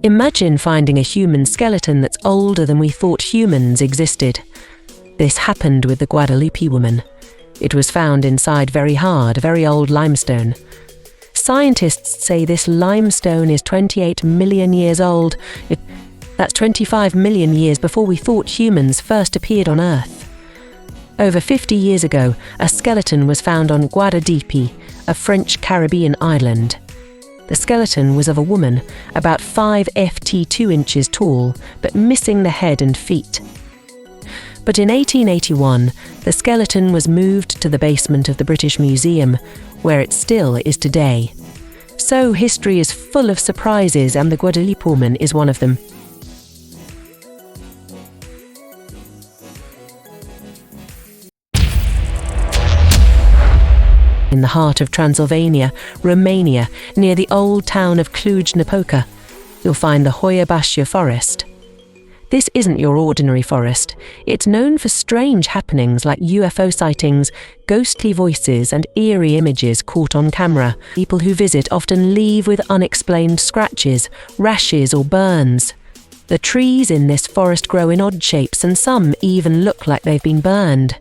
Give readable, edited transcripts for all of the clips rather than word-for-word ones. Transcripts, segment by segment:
Imagine finding a human skeleton that's older than we thought humans existed. This happened with the Guadalupe woman. It was found inside very hard, very old limestone. Scientists say this limestone is 28 million years old. That's 25 million years before we thought humans first appeared on Earth. Over 50 years ago, a skeleton was found on Guadalupe, a French Caribbean island. The skeleton was of a woman, about 5 ft 2 inches tall, but missing the head and feet. But in 1881, the skeleton was moved to the basement of the British Museum, where it still is today. So history is full of surprises, and the Guadalupe woman is one of them. In the heart of Transylvania, Romania, near the old town of Cluj-Napoca, you'll find the hoia-baciu forest. This isn't your ordinary forest. It's known for strange happenings like UFO sightings, ghostly voices, and eerie images caught on camera. People who visit often leave with unexplained scratches, rashes, or burns. The trees in this forest grow in odd shapes, and some even look like they've been burned.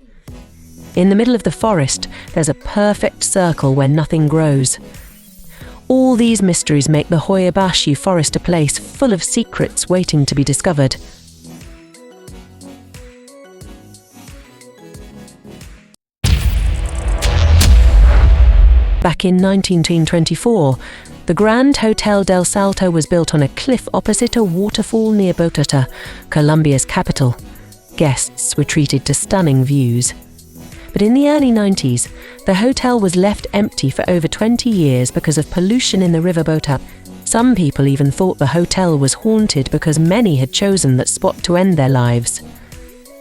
In the middle of the forest, there's a perfect circle where nothing grows. All these mysteries make the hoia-baciu forest a place full of secrets waiting to be discovered. Back in 1924, the Grand Hotel del Salto was built on a cliff opposite a waterfall near Bogota, Colombia's capital. Guests were treated to stunning views. But in the early 90s, the hotel was left empty for over 20 years because of pollution in the river Bogota. Some people even thought the hotel was haunted because many had chosen that spot to end their lives.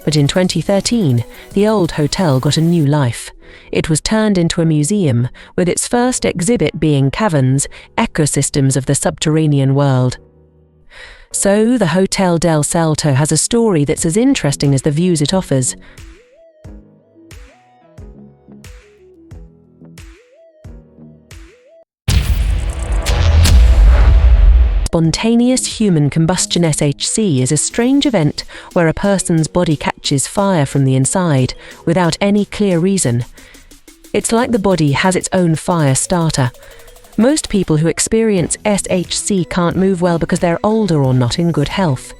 But in 2013, the old hotel got a new life. It was turned into a museum, with its first exhibit being caverns, ecosystems of the subterranean world. So the Hotel del Salto has a story that's as interesting as the views it offers. Spontaneous human combustion (SHC) is a strange event where a person's body catches fire from the inside without any clear reason. It's like the body has its own fire starter. Most people who experience SHC can't move well because they're older or not in good health.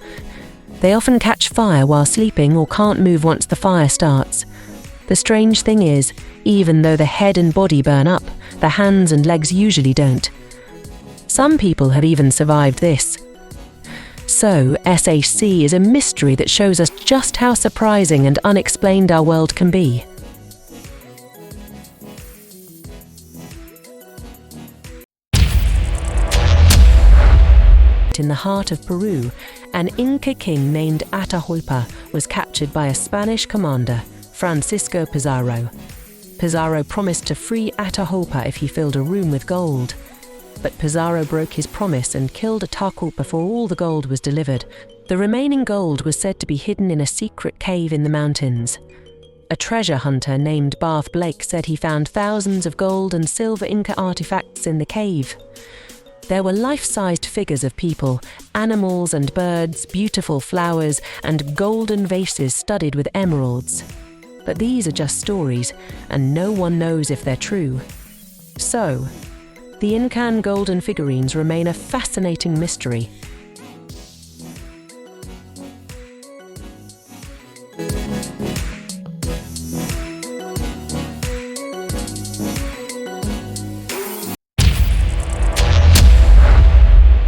They often catch fire while sleeping or can't move once the fire starts. The strange thing is, even though the head and body burn up, the hands and legs usually don't. Some people have even survived this. So, SHC is a mystery that shows us just how surprising and unexplained our world can be. In the heart of Peru, an Inca king named Atahualpa was captured by a Spanish commander, Francisco Pizarro. Pizarro promised to free Atahualpa if he filled a room with gold. But Pizarro broke his promise and killed Atahualpa before all the gold was delivered. The remaining gold was said to be hidden in a secret cave in the mountains. A treasure hunter named Barth Blake said he found thousands of gold and silver Inca artifacts in the cave. There were life-sized figures of people, animals and birds, beautiful flowers, and golden vases studded with emeralds. But these are just stories, and no one knows if they're true. So, the Incan golden figurines remain a fascinating mystery.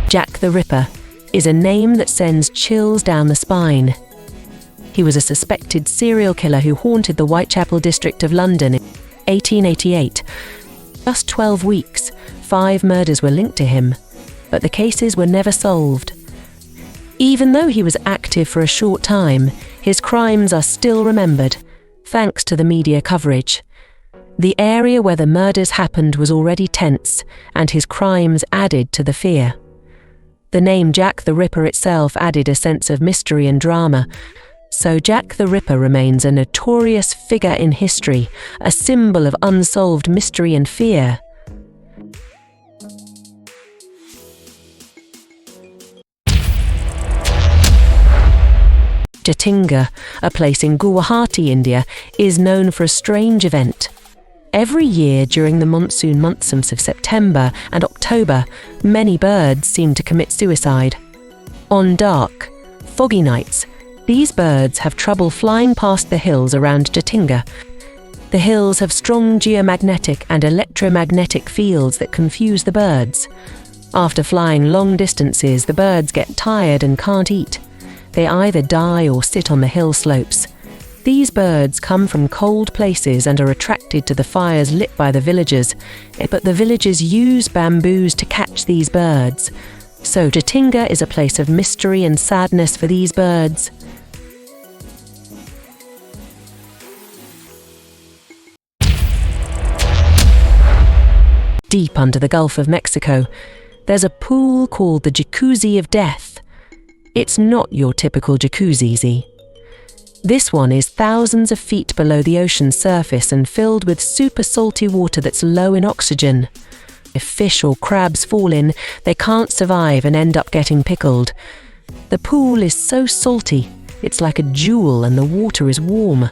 Jack the Ripper is a name that sends chills down the spine. He was a suspected serial killer who haunted the Whitechapel district of London in 1888. Just 12 weeks, 5 murders were linked to him, but the cases were never solved. Even though he was active for a short time, his crimes are still remembered, thanks to the media coverage. The area where the murders happened was already tense, and his crimes added to the fear. The name Jack the Ripper itself added a sense of mystery and drama, so Jack the Ripper remains a notorious figure in history, a symbol of unsolved mystery and fear. Jatinga, a place in Guwahati, India, is known for a strange event. Every year during the monsoon months of September and October, many birds seem to commit suicide. On dark, foggy nights, these birds have trouble flying past the hills around Jatinga. The hills have strong geomagnetic and electromagnetic fields that confuse the birds. After flying long distances, the birds get tired and can't eat. They either die or sit on the hill slopes. These birds come from cold places and are attracted to the fires lit by the villagers, but the villagers use bamboos to catch these birds. So Jatinga is a place of mystery and sadness for these birds. Deep under the Gulf of Mexico, there's a pool called the Jacuzzi of Death. It's not your typical jacuzzi. This one is thousands of feet below the ocean's surface and filled with super salty water that's low in oxygen. If fish or crabs fall in, they can't survive and end up getting pickled. The pool is so salty, it's like a jewel and the water is warm.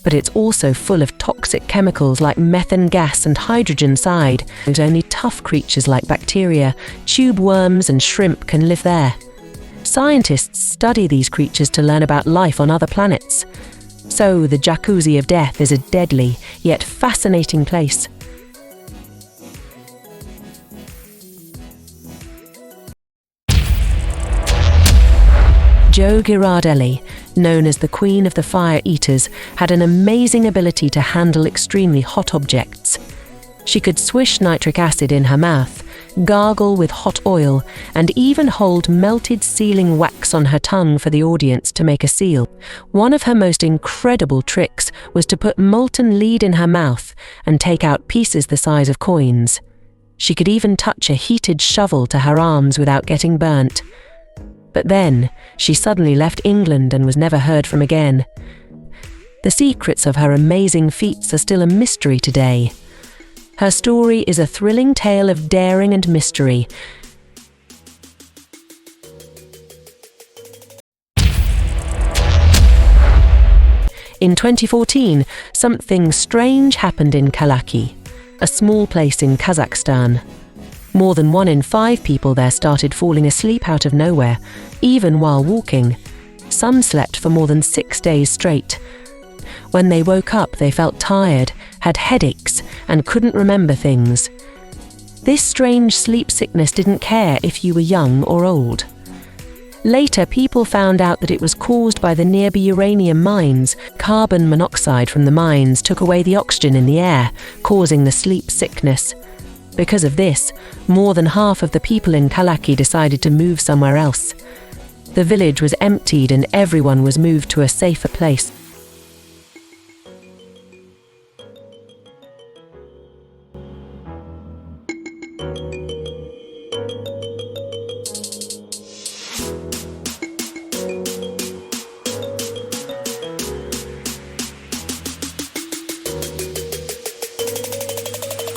But it's also full of toxic chemicals like methane gas and hydrogen cyanide. Only tough creatures like bacteria, tube worms and shrimp can live there. Scientists study these creatures to learn about life on other planets. So the Jacuzzi of Death is a deadly, yet fascinating place. Jo Girardelli, known as the Queen of the Fire Eaters, had an amazing ability to handle extremely hot objects. She could swish nitric acid in her mouth, gargle with hot oil, and even hold melted sealing wax on her tongue for the audience to make a seal. One of her most incredible tricks was to put molten lead in her mouth and take out pieces the size of coins. She could even touch a heated shovel to her arms without getting burnt. But then, she suddenly left England and was never heard from again. The secrets of her amazing feats are still a mystery today. Her story is a thrilling tale of daring and mystery. In 2014, something strange happened in Kalaki, a small place in Kazakhstan. More than 1 in 5 people there started falling asleep out of nowhere, even while walking. Some slept for more than 6 days straight. When they woke up, they felt tired, had headaches, and couldn't remember things. This strange sleep sickness didn't care if you were young or old. Later, people found out that it was caused by the nearby uranium mines. Carbon monoxide from the mines took away the oxygen in the air, causing the sleep sickness. Because of this, more than half of the people in Kalaki decided to move somewhere else. The village was emptied and everyone was moved to a safer place.